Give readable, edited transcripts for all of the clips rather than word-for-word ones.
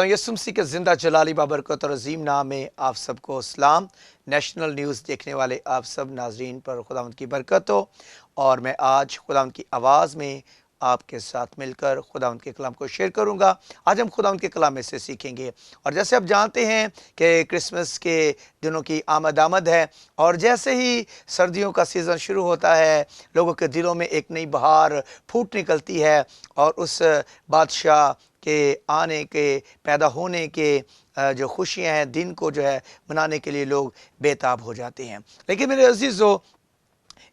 खुदा यसु मसीह के ज़िंदा जलाली बाबरकत और अजीम नाम में आप सबको सलाम। नेशनल न्यूज़ देखने वाले आप सब नाजरीन पर खुदावंद की बरकत हो। और मैं आज खुदावंद की आवाज़ में आपके साथ मिलकर खुदावंद के कलाम को शेयर करूंगा। आज हम खुदावंद के कलाम में से सीखेंगे। और जैसे आप जानते हैं कि क्रिसमस के दिनों की आमद है, और जैसे ही सर्दियों का सीज़न शुरू होता है, लोगों के दिलों में एक नई बहार फूट निकलती है और उस बादशाह के आने के, पैदा होने के जो खुशियां हैं, दिन को जो है मनाने के लिए लोग बेताब हो जाते हैं। लेकिन मेरे अजीज़ों,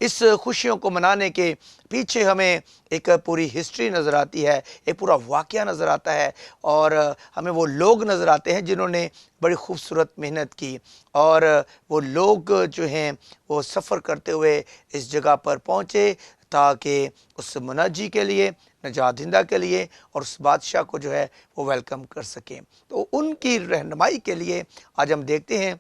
इस खुशियों को मनाने के पीछे हमें एक पूरी हिस्ट्री नज़र आती है, एक पूरा वाक़या नज़र आता है, और हमें वो लोग नज़र आते हैं जिन्होंने बड़ी खूबसूरत मेहनत की। और वो लोग जो हैं वो सफ़र करते हुए इस जगह पर पहुँचे ताकि उस मुनाजी के लिए, नजात दहिंदा के लिए और उस बादशाह को जो है वो वेलकम कर सकें। तो उनकी रहनुमाई के लिए आज हम देखते हैं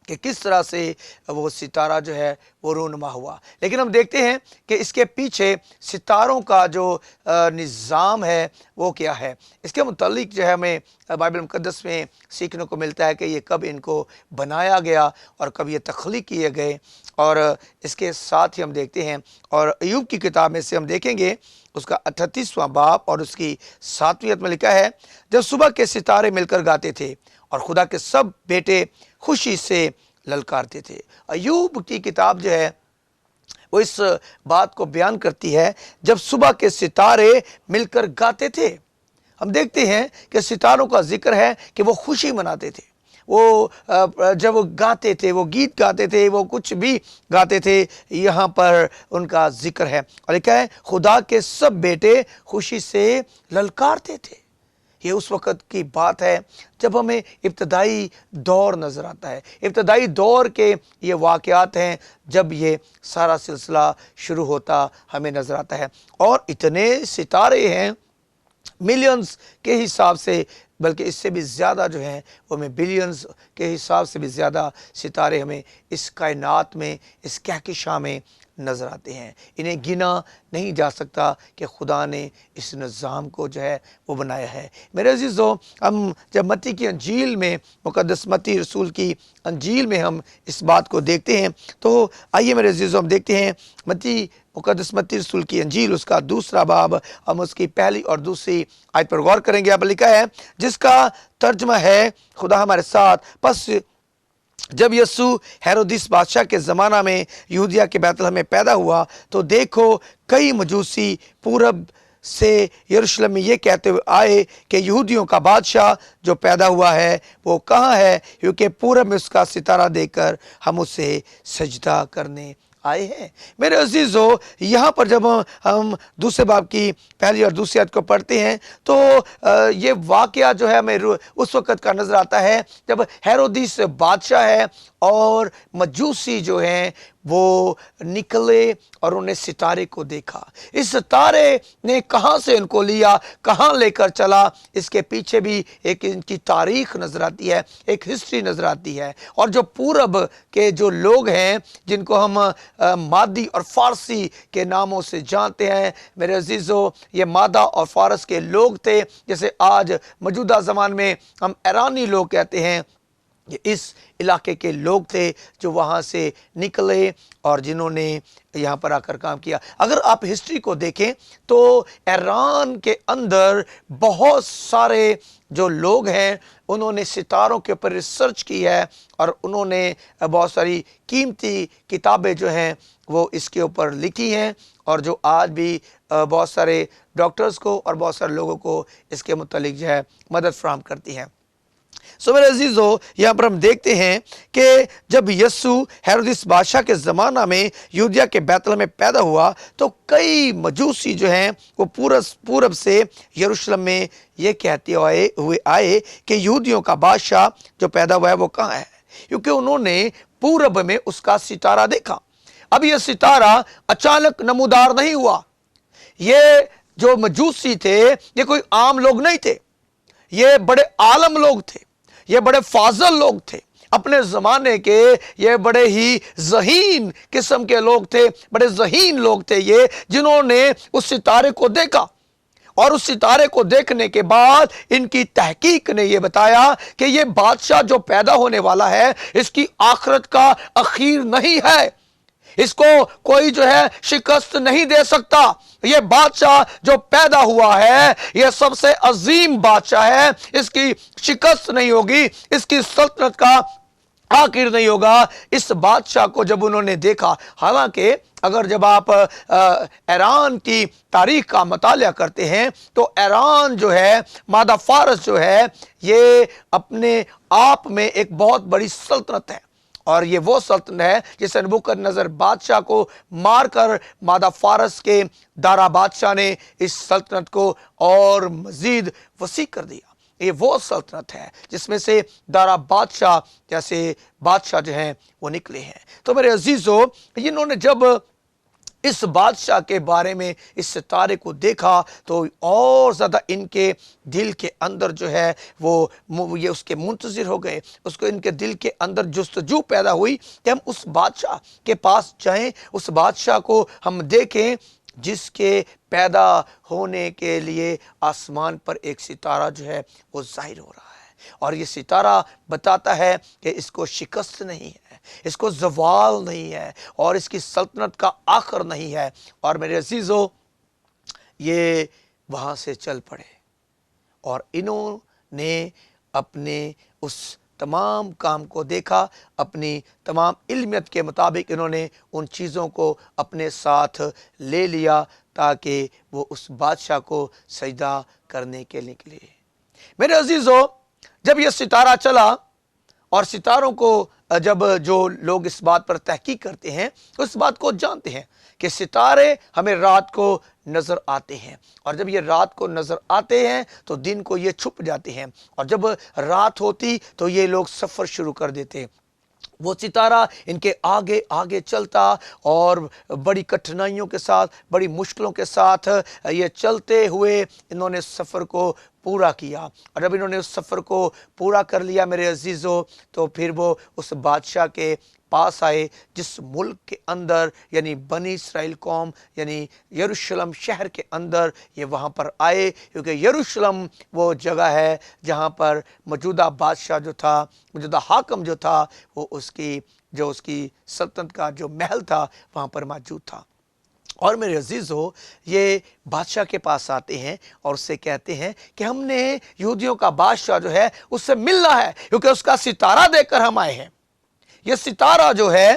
कि किस तरह से वो सितारा जो है वो रूनुमा हुआ। लेकिन हम देखते हैं कि इसके पीछे सितारों का जो निज़ाम है वो क्या है। इसके मुतालिक जो है हमें बाइबल मुक़द्दस में सीखने को मिलता है कि ये कब इनको बनाया गया और कब ये तख्लीक किए गए। और इसके साथ ही हम देखते हैं, और अय्यूब की किताब में से हम देखेंगे उसका 38वां बाब और उसकी 7वीं आयत में लिखा है, जब सुबह के सितारे मिलकर गाते थे और खुदा के सब बेटे खुशी से ललकारते थे। अय्यूब की किताब जो है वो इस बात को बयान करती है, जब सुबह के सितारे मिलकर गाते थे। हम देखते हैं कि सितारों का जिक्र है कि वो खुशी मनाते थे। वो जब वो गाते थे, वो गीत गाते थे, वो कुछ भी गाते थे, यहाँ पर उनका जिक्र है। और लिखा है, खुदा के सब बेटे खुशी से ललकारते थे। ये उस वक़्त की बात है जब हमें इब्तदाई दौर नज़र आता है। इब्तदाई दौर के ये वाक़यात हैं जब ये सारा सिलसिला शुरू होता हमें नज़र आता है। और इतने सितारे हैं, मिलियंस के हिसाब से, बल्कि इससे भी ज़्यादा जो हैं वो हमें बिलियंस के हिसाब से भी ज़्यादा सितारे हमें इस कायनात में, इस कहकशां में नज़र आते हैं। इन्हें गिना नहीं जा सकता कि खुदा ने इस निज़ाम को जो है वो बनाया है। मेरे अज़ीज़ों, हम जब मत्ती की अंजील में, मुक़द्दस मत्ती रसूल की अंजील में हम इस बात को देखते हैं, तो आइए मेरे अज़ीज़ों हम देखते हैं मुक़द्दस मत्ती रसूल की अंजील, उसका 2 बाब, हम उसकी पहली और दूसरी आयत पर गौर करेंगे। अब लिखा है, जिसका तर्जमा है, खुदा हमारे साथ। बस जब यसु हेरोदिस बादशाह के ज़माना में यहूदिया के बैतलहम में पैदा हुआ, तो देखो कई मजूसी पूरब से यरूशलेम में ये कहते हुए आए कि यहूदियों का बादशाह जो पैदा हुआ है वो कहाँ है, क्योंकि पूरब में उसका सितारा देखकर हम उसे सजदा करने आए हैं। मेरे अजीज़ों, यहाँ पर जब हम 2 बाब की पहली और दूसरी आयत को पढ़ते हैं तो ये वाक़या जो है हमें उस वक़्त का नज़र आता है जब हेरोदिस बादशाह है और मजूसी जो हैं वो निकले और उन्हें सितारे को देखा। इस सितारे ने कहाँ से इनको लिया, कहाँ लेकर चला, इसके पीछे भी एक इनकी तारीख नज़र आती है, एक हिस्ट्री नज़र आती है। और जो पूरब के जो लोग हैं, जिनको हम मादी और फ़ारसी के नामों से जानते हैं, मेरे अजीज़ों, ये मादा और फ़ारस के लोग थे, जैसे आज मौजूदा ज़माने में हम ईरानी लोग कहते हैं। ये इस इलाके के लोग थे जो वहाँ से निकले और जिन्होंने यहाँ पर आकर काम किया। अगर आप हिस्ट्री को देखें तो ईरान के अंदर बहुत सारे जो लोग हैं उन्होंने सितारों के ऊपर रिसर्च की है और उन्होंने बहुत सारी कीमती किताबें जो हैं वो इसके ऊपर लिखी हैं, और जो आज भी बहुत सारे डॉक्टर्स को और बहुत सारे लोगों को इसके मुतालिक जो है मदद फराहम करती हैं। सो मेरे अजीज़ों, यहाँ पर हम देखते हैं कि जब यसु हेरोदिस बादशाह के ज़माना में यहूदिया के बैतलहम में पैदा हुआ, तो कई मजूसी जो हैं वो पूरब से यरूशलेम में ये कहते हुए आए कि यहूदियों का बादशाह जो पैदा हुआ है वो कहाँ है, क्योंकि उन्होंने पूरब में उसका सितारा देखा। अब ये सितारा अचानक नमूदार नहीं हुआ। ये जो मजूसी थे ये कोई आम लोग नहीं थे, ये बड़े आलम लोग थे, ये बड़े फाजल लोग थे, अपने ज़माने के ये बड़े ही ज़हीन किस्म के लोग थे, बड़े ज़हीन लोग थे ये, जिन्होंने उस सितारे को देखा। और उस सितारे को देखने के बाद इनकी तहकीक ने यह बताया कि यह बादशाह जो पैदा होने वाला है इसकी आखिरत का अखीर नहीं है, इसको कोई जो है शिकस्त नहीं दे सकता। ये बादशाह जो पैदा हुआ है ये सबसे अजीम बादशाह है, इसकी शिकस्त नहीं होगी, इसकी सल्तनत का आखिर नहीं होगा। इस बादशाह को जब उन्होंने देखा, हालांकि अगर जब आप ईरान की तारीख का मुतालिया करते हैं तो ईरान जो है, मादा फारस जो है, ये अपने आप में एक बहुत बड़ी सल्तनत है और ये वो सल्तनत है जिसे नबूकदनेस्सर बादशाह को मारकर मादा फारस के दारा बादशाह ने इस सल्तनत को और मजीद वसी कर दिया। ये वो सल्तनत है जिसमें से दारा बादशाह जैसे बादशाह जो हैं वो निकले हैं। तो मेरे अजीजों, इन्होंने जब इस बादशाह के बारे में इस सितारे को देखा तो और ज़्यादा इनके दिल के अंदर जो है वो ये उसके मुंतज़िर हो गए, उसको इनके दिल के अंदर जुस्तजू पैदा हुई कि हम उस बादशाह के पास जाएं, उस बादशाह को हम देखें जिसके पैदा होने के लिए आसमान पर एक सितारा जो है वो ज़ाहिर हो रहा है और ये सितारा बताता है कि इसको शिकस्त नहीं है, इसको ज़वाल नहीं है और इसकी सल्तनत का आखिर नहीं है। और मेरे अजीज़ों, ये वहाँ से चल पड़े और इन्होंने अपने उस तमाम काम को देखा, अपनी तमाम इल्मियत के मुताबिक इन्होंने उन चीज़ों को अपने साथ ले लिया ताकि वो उस बादशाह को सजदा करने के लिए निकले। मेरे अजीज़ों, जब ये सितारा चला और सितारों को जब जो लोग इस बात पर तहकीक करते हैं उस बात को जानते हैं कि सितारे हमें रात को नज़र आते हैं और जब ये रात को नज़र आते हैं तो दिन को ये छुप जाते हैं और जब रात होती तो ये लोग सफ़र शुरू कर देते। वो सितारा इनके आगे आगे चलता और बड़ी कठिनाइयों के साथ, बड़ी मुश्किलों के साथ ये चलते हुए इन्होंने सफ़र को पूरा किया और जब इन्होंने उस सफ़र को पूरा कर लिया मेरे अजीज़ों, तो फिर वो उस बादशाह के पास आए जिस मुल्क के अंदर यानी बनी इसराइल कौम यानी यरूशलेम शहर के अंदर ये वहाँ पर आए, क्योंकि यरूशलेम वो जगह है जहाँ पर मौजूदा बादशाह जो था, मौजूदा हाकम जो था, वो उसकी सल्तनत का जो महल था वहाँ पर मौजूद था। और मेरे अजीज़ों, ये बादशाह के पास आते हैं और उससे कहते हैं कि हमने यहूदियों का बादशाह जो है उससे मिलना है क्योंकि उसका सितारा देखकर हम आए हैं। ये सितारा जो है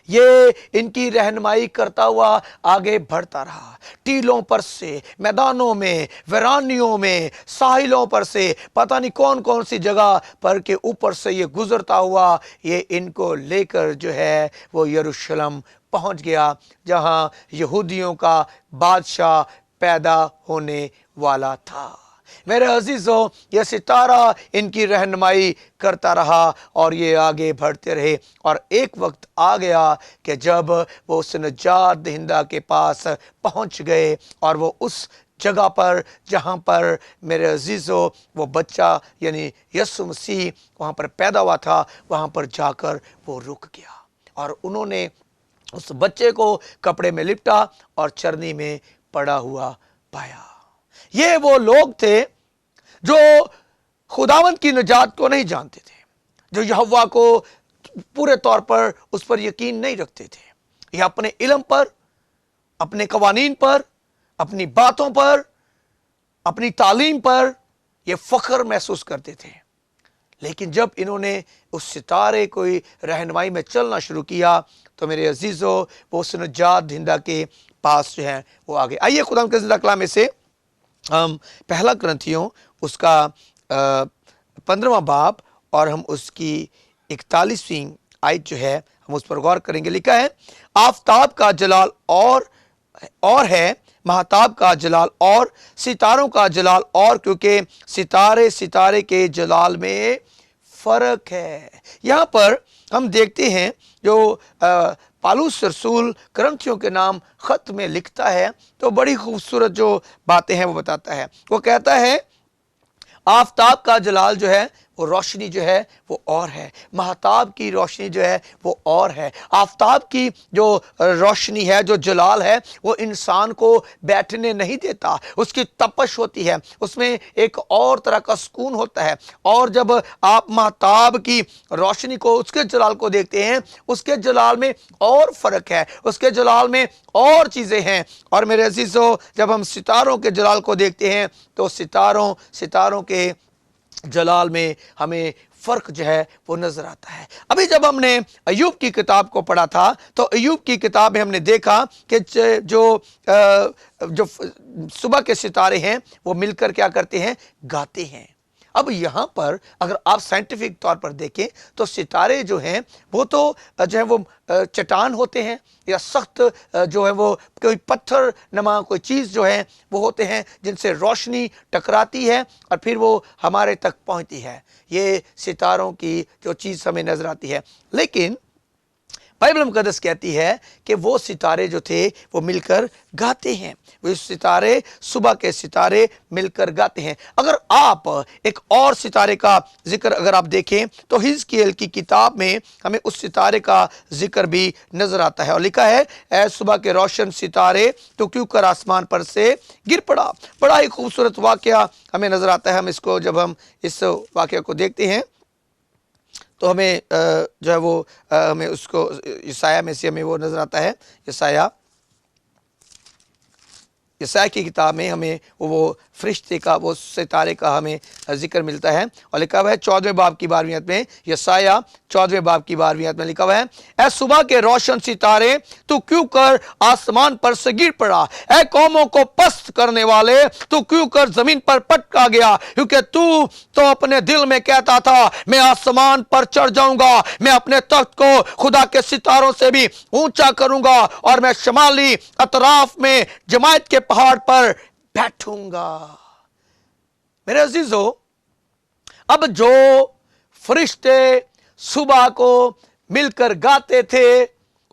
ये इनकी रहनुमाई करता हुआ आगे बढ़ता रहा, टीलों पर से, मैदानों में, वीरानियों में, साहिलों पर से, पता नहीं कौन कौन सी जगह पर के ऊपर से ये गुजरता हुआ ये इनको लेकर जो है वो यरूशलेम पहुंच गया जहां यहूदियों का बादशाह पैदा होने वाला था। मेरे अजीज़ों, यह सितारा इनकी रहनुमाई करता रहा और ये आगे बढ़ते रहे और एक वक्त आ गया कि जब वो उस निजात दहिंदा के पास पहुंच गए और वो उस जगह पर जहां पर मेरे अजीज़ों वो बच्चा यानी यीशु मसीह वहां पर पैदा हुआ था, वहां पर जाकर वो रुक गया और उन्होंने उस बच्चे को कपड़े में लिपटा और चरनी में पड़ा हुआ पाया। ये वो लोग थे जो खुदावंद की निजात को नहीं जानते थे, जो यहोवा को पूरे तौर पर उस पर यकीन नहीं रखते थे। ये अपने इल्म पर, अपने कवानीन पर, अपनी बातों पर, अपनी तालीम पर ये फख्र महसूस करते थे। लेकिन जब इन्होंने उस सितारे को रहनुमाई में चलना शुरू किया तो मेरे अजीज़ों वो उस निजात दहिंदा के पास जो है वो आगे। आइए खुदा के ज़िंदा कलाम में से हम पहला कुरिन्थियों उसका 15वां बाब और हम उसकी 41वीं आयत जो है हम उस पर गौर करेंगे। लिखा है, आफताब का जलाल और है, महताब का जलाल और, सितारों का जलाल और, क्योंकि सितारे सितारे के जलाल में फ़र्क है। यहाँ पर हम देखते हैं जो पालूस रसूल कुरिन्थियों के नाम ख़त में लिखता है तो बड़ी खूबसूरत जो बातें हैं वो बताता है। वो कहता है आफताब का जलाल जो है वो रोशनी जो है वो और है, महताब की रोशनी जो है वो और है। आफताब की जो रोशनी है, जो जलाल है, वो इंसान को बैठने नहीं देता, उसकी तपश होती है, उसमें एक और तरह का सुकून होता है। और जब आप महताब की रोशनी को, उसके जलाल को देखते हैं, उसके जलाल में और फर्क है, उसके जलाल में और चीजें हैं। और मेरे अजीजों, जब हम सितारों के जलाल को देखते हैं तो सितारों के जलाल में हमें फर्क जो है वो नजर आता है। अभी जब हमने अय्यूब की किताब को पढ़ा था तो अय्यूब की किताब में हमने देखा कि जो सुबह के सितारे हैं वो मिलकर क्या करते हैं, गाते हैं। अब यहाँ पर अगर आप साइंटिफिक तौर पर देखें तो सितारे जो हैं वो तो जो है वो चट्टान होते हैं या सख्त जो है वो कोई पत्थर नमा कोई चीज़ जो है वो होते हैं जिनसे रोशनी टकराती है और फिर वो हमारे तक पहुँचती है। ये सितारों की जो चीज़ हमें नजर आती है। लेकिन बाइबल मुकद्दस कहती है कि वो सितारे जो थे वो मिलकर गाते हैं, वो सितारे, सुबह के सितारे मिलकर गाते हैं। अगर आप एक और सितारे का जिक्र अगर आप देखें तो हिजकिय्येल की किताब में हमें उस सितारे का जिक्र भी नजर आता है और लिखा है, ऐ सुबह के रोशन सितारे तो क्यों कर आसमान पर से गिर पड़ा। बड़ा ही खूबसूरत वाकया हमें नजर आता है। हम इसको जब हम इस वाकया को देखते हैं तो हमें जो है वो हमें उसको यशाया में से हमें वो नजर आता है। यशाया की किताब में हमें वो फरिश्ते का, वो सितारे का हमें जिक्र मिलता है और लिखा हुआ है 14वें बाब की 12वीं आयत में, यशाया 14वें बाब की 12वीं आयत में लिखा हुआ है, ऐ सुबह के रोशन सितारे तू क्यों कर आसमान पर से गिर पड़ा, ऐ कौमों को पस्त करने वाले तू क्यों कर जमीन पर पटका गया, क्योंकि तू तो अपने दिल में कहता था मैं आसमान पर चढ़ जाऊंगा, मैं अपने तख्त को खुदा के सितारों से भी ऊंचा करूंगा और मैं शमाली अतराफ में जमायत के पहाड़ पर बैठूंगा। मेरे अजीजों, अब जो फरिश्ते सुबह को मिलकर गाते थे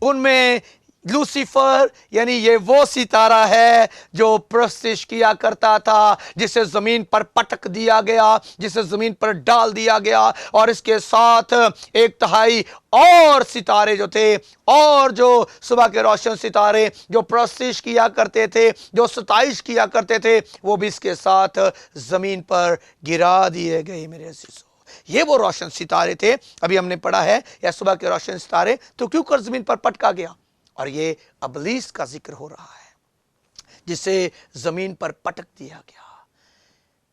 उनमें लूसीफर यानी ये वो सितारा है जो प्रस्तिश किया करता था, जिसे जमीन पर पटक दिया गया, जिसे जमीन पर डाल दिया गया, और इसके साथ 1/3 और सितारे जो थे, और जो सुबह के रोशन सितारे जो प्रस्तिश किया करते थे, जो सताइश किया करते थे, वो भी इसके साथ जमीन पर गिरा दिए गए। मेरे अजीजों, ये वो रोशन सितारे थे। अभी हमने पढ़ा है, या सुबह के रोशन सितारे तो क्यों कर जमीन पर पटका गया, और ये अबलीस का जिक्र हो रहा है जिसे जमीन पर पटक दिया गया।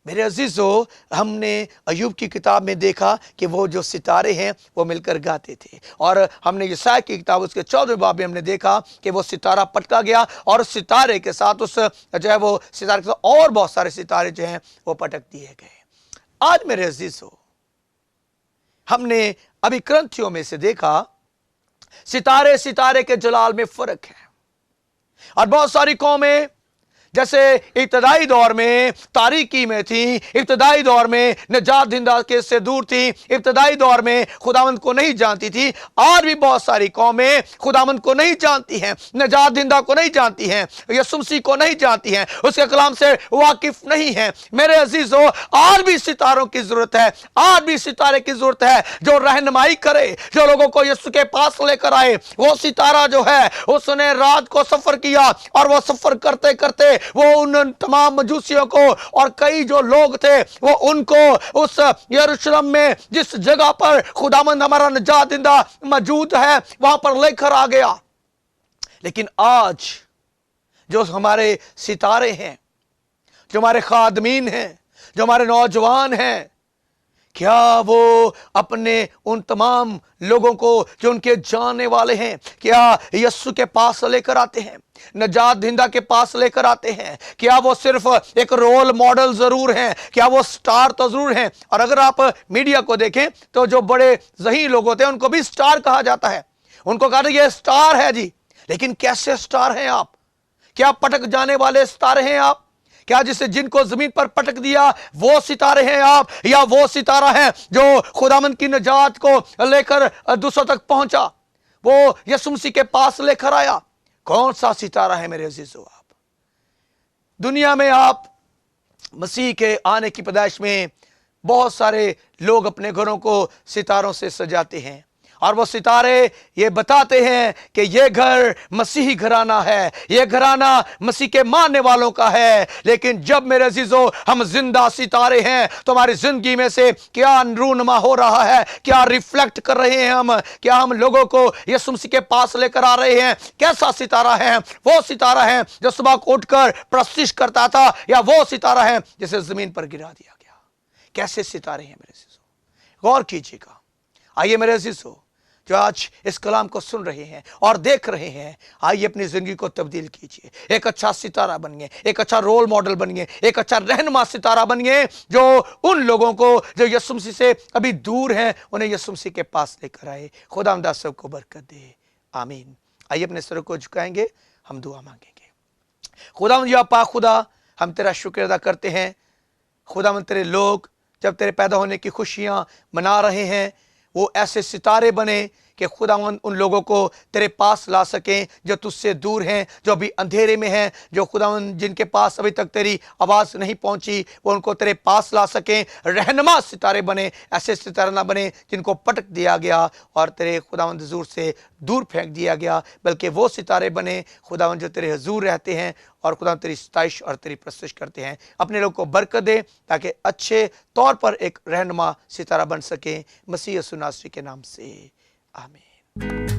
मेरे अजीजों, हमने अय्यूब की किताब में देखा कि वो जो सितारे हैं वो मिलकर गाते थे, और हमने यशाया की किताब उसके 14वें बाब में हमने देखा कि वो सितारा पटका गया और सितारे के साथ उस जो है वो सितारे के साथ और बहुत सारे सितारे जो हैं वो पटक दिए गए। आज मेरे अजीजों, हमने अभी क्रंथियों में से देखा सितारे के जलाल में फर्क है, और बहुत सारी कौमें जैसे इब्तदाई दौर में तारीकी में थी, इब्तदाई दौर में निजात दिंदा के से दूर थी, इब्तदाई दौर में खुदावंद को नहीं जानती थी। आज भी बहुत सारी कौमें खुदावंद को नहीं जानती हैं, निजात दिंदा को नहीं जानती हैं, यीशु मसीह को नहीं जानती हैं, उसके कलाम से वाकिफ नहीं हैं। मेरे अजीजों, आज भी सितारों की जरूरत है, आज भी सितारे की जरूरत है जो रहनुमाई करे, जो लोगों को यीशु के पास लेकर आए। वो सितारा जो है उसने रात को सफर किया, और वो सफर करते करते वो उन तमाम मजूसियों को और कई जो लोग थे वो उनको उस यरूशलेम में जिस जगह पर खुदावंद हमारा निजात दिंदा मौजूद है वहां पर लेकर आ गया। लेकिन आज जो हमारे सितारे हैं, जो हमारे खादमीन हैं, जो हमारे नौजवान हैं, क्या वो अपने उन तमाम लोगों को जो उनके जानने वाले हैं, क्या यीशु के पास लेकर आते हैं, निजात दिंदा के पास लेकर आते हैं? क्या वो सिर्फ एक रोल मॉडल जरूर हैं, क्या वो स्टार तो जरूर हैं? और अगर आप मीडिया को देखें तो जो बड़े ज़हीन लोग होते हैं उनको भी स्टार कहा जाता है, उनको कहा ये स्टार है जी। लेकिन कैसे स्टार हैं आप? क्या पटक जाने वाले सितारे हैं आप? क्या जिसे जिनको जमीन पर पटक दिया वो सितारे हैं आप, या वो सितारा है जो खुदावंद की निजात को लेकर दूसरों तक पहुंचा, वो यीशु मसीह के पास लेकर आया? कौन सा सितारा है मेरे अजीजों? आप दुनिया में आप मसीह के आने की पैदाइश में बहुत सारे लोग अपने घरों को सितारों से सजाते हैं और वो सितारे ये बताते हैं कि ये घर मसीही घराना है, ये घराना मसीह के मानने वालों का है। लेकिन जब मेरे अजीजों हम जिंदा सितारे हैं तो हमारी जिंदगी में से क्या रूनुमा हो रहा है, क्या रिफ्लेक्ट कर रहे हैं हम, क्या हम लोगों को यीशु मसीह के पास लेकर आ रहे हैं। कैसा सितारा है? वो सितारा है जो सुबह को उठकर प्रस्तिश करता था, या वो सितारा है जिसे जमीन पर गिरा दिया गया? कैसे सितारे हैं मेरे अजीजों? गौर कीजिएगा। आइए मेरे अजीजों जो आज इस कलाम को सुन रहे हैं और देख रहे हैं, आइए अपनी जिंदगी को तब्दील कीजिए। एक अच्छा सितारा बनिए, एक अच्छा रोल मॉडल बनिए, एक अच्छा रहनुमा सितारा बनिए जो उन लोगों को जो यीशु मसीह से अभी दूर हैं उन्हें यीशु मसीह के पास लेकर आए। खुदावंद सबको बरकत दे, आमीन। आइए अपने सर को झुकाएंगे, हम दुआ मांगेंगे। खुदावंद या पाक खुदा, हम तेरा शुक्र अदा करते हैं। खुदावंद तेरे लोग जब तेरे पैदा होने की खुशियां मना रहे हैं, वो ऐसे सितारे बने कि खुदावंद उन लोगों को तेरे पास ला सकें जो तुझसे दूर हैं, जो अभी अंधेरे में हैं, जो खुदावंद जिनके पास अभी तक तेरी आवाज़ नहीं पहुंची, वो उनको तेरे पास ला सकें। रहनुमा सितारे बने, ऐसे सितारे ना बने जिनको पटक दिया गया और तेरे खुदावंद हुजूर से दूर फेंक दिया गया, बल्कि वो सितारे बने खुदावंद जो तेरे हुजूर रहते हैं और खुदावंद तेरी सताइश और तेरी प्रस्तुत करते हैं। अपने लोग को बरकत दे ताकि अच्छे तौर पर एक रहनुमा सितारा बन सके। मसीह यीशु नासरी के नाम से, आमीन।